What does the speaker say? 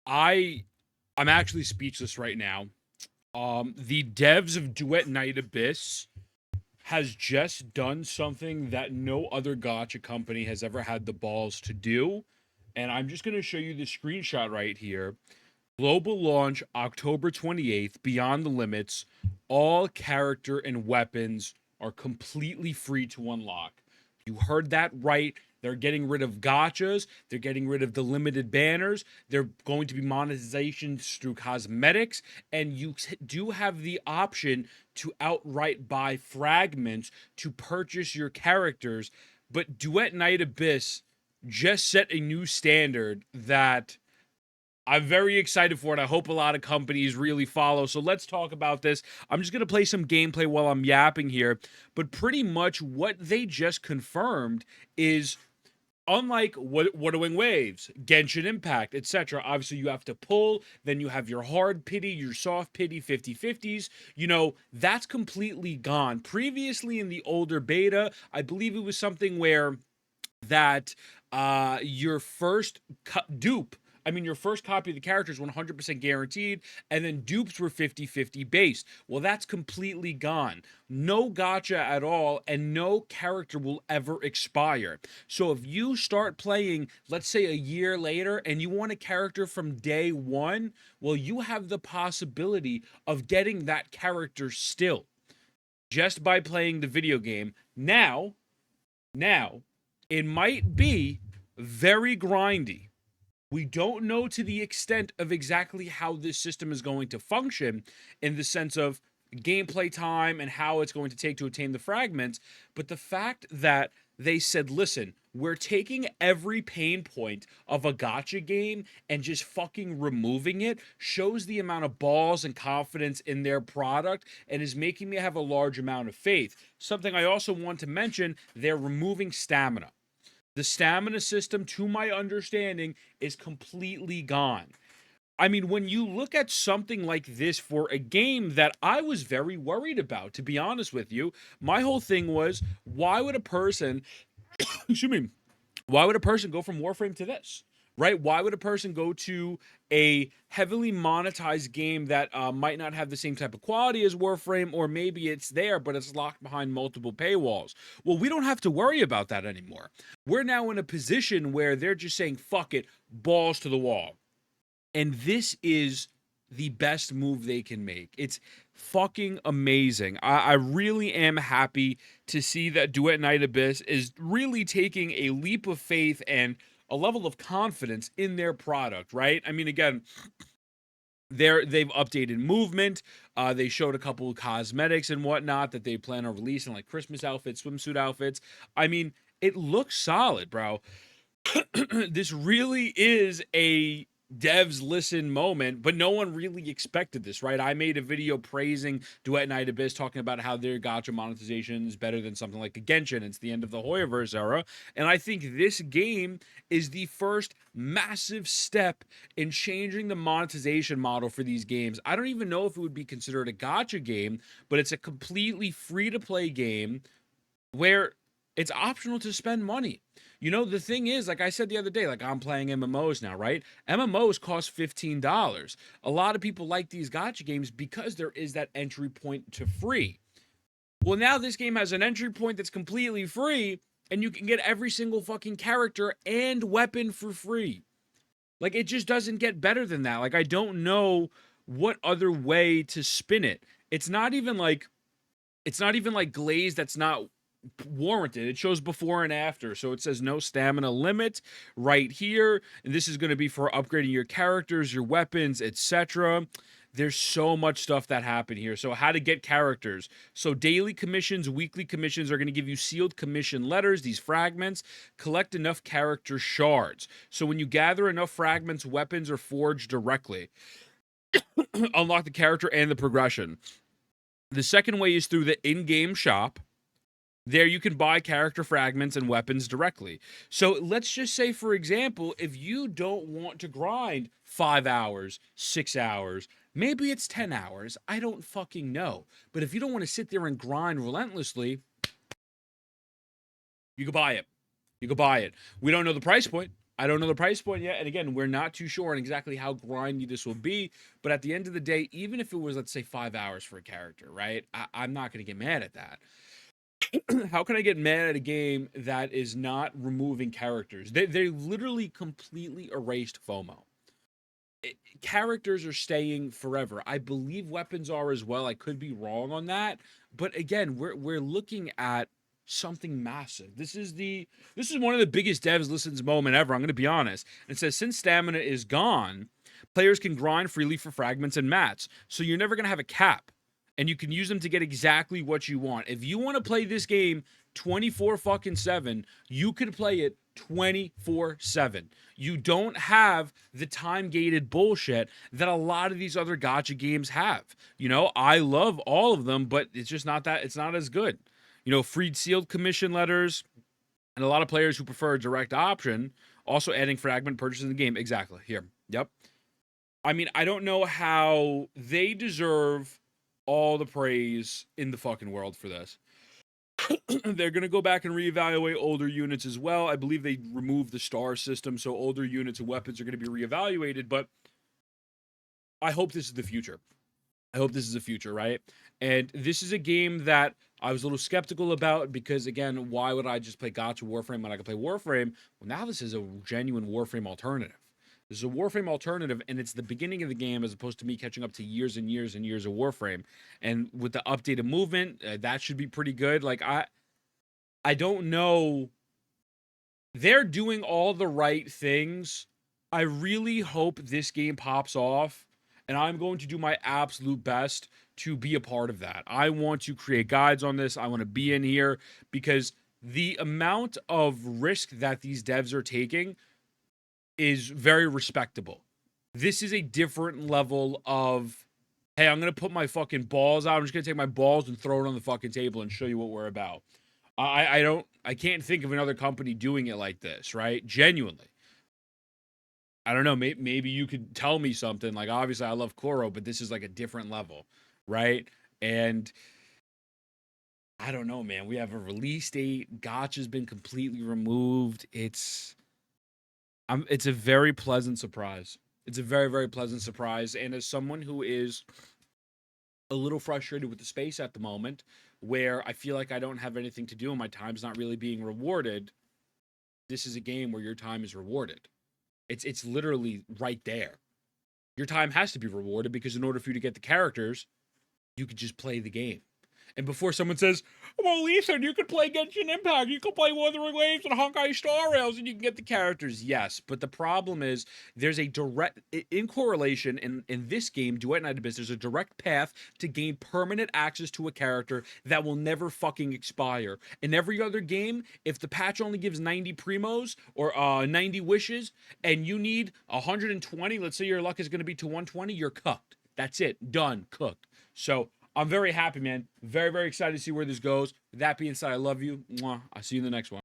I I'm actually speechless right now. The devs of Duet Night Abyss has just done something that no other gacha company has ever had the balls to do. And I'm just going to show you the screenshot right here. Global launch October 28th, Beyond the Limits. All character and weapons are completely free to unlock. You heard that right. They're getting rid of gachas. They're getting rid of the limited banners. They're going to be monetizations through cosmetics. And you do have the option to outright buy fragments to purchase your characters. But Duet Night Abyss just set a new standard that I'm very excited for it. I hope a lot of companies really follow. So let's talk about this. I'm just going to play some gameplay while I'm yapping here. But pretty much what they just confirmed is unlike Withering Waves, Genshin Impact, etc. Obviously, you have to pull. Then you have your hard pity, your soft pity 50-50s. That's completely gone. Previously in the older beta, I believe it was something where that your first dupe, your first copy of the character is 100% guaranteed, and then dupes were 50-50 based. Well, that's completely gone. No gacha at all, and no character will ever expire. So if you start playing, let's say a year later, and you want a character from day one, well, you have the possibility of getting that character still, just by playing the video game. Now, it might be very grindy. We don't know to the extent of exactly how this system is going to function in the sense of gameplay time and how it's going to take to attain the fragments. But the fact that they said, listen, we're taking every pain point of a gacha game and just fucking removing it shows the amount of balls and confidence in their product and is making me have a large amount of faith. Something I also want to mention, they're removing stamina. The stamina system, to my understanding, is completely gone. When you look at something like this for a game that I was very worried about, to be honest with you, my whole thing was, why would a person, excuse me, why would a person go from Warframe to this? Right? Why would a person go to a heavily monetized game that might not have the same type of quality as Warframe, or maybe it's there, but it's locked behind multiple paywalls? Well, we don't have to worry about that anymore. We're now in a position where they're just saying, fuck it, balls to the wall. And this is the best move they can make. It's fucking amazing. I really am happy to see that Duet Night Abyss is really taking a leap of faith and a level of confidence in their product, right? Again, they've updated movement. They showed a couple of cosmetics and whatnot that they plan on releasing, like Christmas outfits, swimsuit outfits. It looks solid, bro. This really is a devs listen moment, but no one really expected this, right? I made a video praising Duet Night Abyss, talking about how their gacha monetization is better than something like a Genshin. It's the end of the Hoyoverse era, and I think this game is the first massive step in changing the monetization model for these games. I don't even know if it would be considered a gacha game, but it's a completely free-to-play game where it's optional to spend money. The thing is, like I said the other day, like I'm playing MMOs now, right? MMOs cost $15. A lot of people like these gacha games because there is that entry point to free. Well, now this game has an entry point that's completely free, and you can get every single fucking character and weapon for free. Like, it just doesn't get better than that. Like, I don't know what other way to spin it. It's not even like Glaze that's not warranted. It shows before and after, so it says no stamina limit right here, and this is going to be for upgrading your characters, your weapons, etc. There's so much stuff that happened here. So how to get characters. So daily commissions, weekly commissions are going to give you sealed commission letters, these fragments. Collect enough character shards. So when you gather enough fragments, weapons are forged directly. Unlock the character and the progression. The second way is through the in-game shop. There you can buy character fragments and weapons directly. So let's just say, for example, if you don't want to grind 5 hours, 6 hours, maybe it's 10 hours, I don't fucking know. But if you don't want to sit there and grind relentlessly, you can buy it. We don't know the price point. I don't know the price point yet. And again, we're not too sure on exactly how grindy this will be. But at the end of the day, even if it was, let's say, 5 hours for a character, right? I'm not going to get mad at that. How can I get mad at a game that is not removing characters? They literally completely erased FOMO. Characters are staying forever. I believe weapons are as well. I could be wrong on that, but again, we're looking at something massive. This is one of the biggest devs listens moment ever. I'm going to be honest. It says since stamina is gone, players can grind freely for fragments and mats. So you're never going to have a cap, and you can use them to get exactly what you want. If you want to play this game 24/7, you could play it 24/7. You don't have the time gated bullshit that a lot of these other gacha games have. I love all of them, but it's just not that, it's not as good. Freed sealed commission letters, and a lot of players who prefer a direct option, also adding fragment purchases in the game. Exactly. Here. Yep. I mean, I don't know how they deserve all the praise in the fucking world for this. They're going to go back and reevaluate older units as well. I believe they removed the star system, so older units and weapons are going to be reevaluated, but I hope this is the future. I hope this is the future, right? And this is a game that I was a little skeptical about because, again, why would I just play Gacha Warframe when I can play Warframe? Well, now this is a genuine Warframe alternative. This is a Warframe alternative, and it's the beginning of the game as opposed to me catching up to years and years and years of Warframe. And with the updated movement, that should be pretty good. Like, I don't know. They're doing all the right things. I really hope this game pops off, and I'm going to do my absolute best to be a part of that. I want to create guides on this. I want to be in here because the amount of risk that these devs are taking is very respectable. This is a different level of, hey, I'm going to put my fucking balls out. I'm just going to take my balls and throw it on the fucking table and show you what we're about. I can't think of another company doing it like this, right? Genuinely. I don't know. Maybe you could tell me something. Like, obviously, I love Koro, but this is like a different level, right? And I don't know, man. We have a release date. Gacha's been completely removed. It's a very pleasant surprise. It's a very, very pleasant surprise. And as someone who is a little frustrated with the space at the moment, where I feel like I don't have anything to do and my time's not really being rewarded, this is a game where your time is rewarded. It's literally right there. Your time has to be rewarded because in order for you to get the characters, you could just play the game. And before someone says, well, Ethan, you could play Genshin Impact, you could play Wuthering Waves and Honkai Star Rails, and you can get the characters. Yes, but the problem is there's a direct, in correlation, in this game, Duet Night Abyss, there's a direct path to gain permanent access to a character that will never fucking expire. In every other game, if the patch only gives 90 primos or 90 wishes, and you need 120, let's say your luck is going to be to 120, you're cooked. That's it. Done. Cooked. So I'm very happy, man. Very, very excited to see where this goes. With that being said, I love you. Mwah. I'll see you in the next one.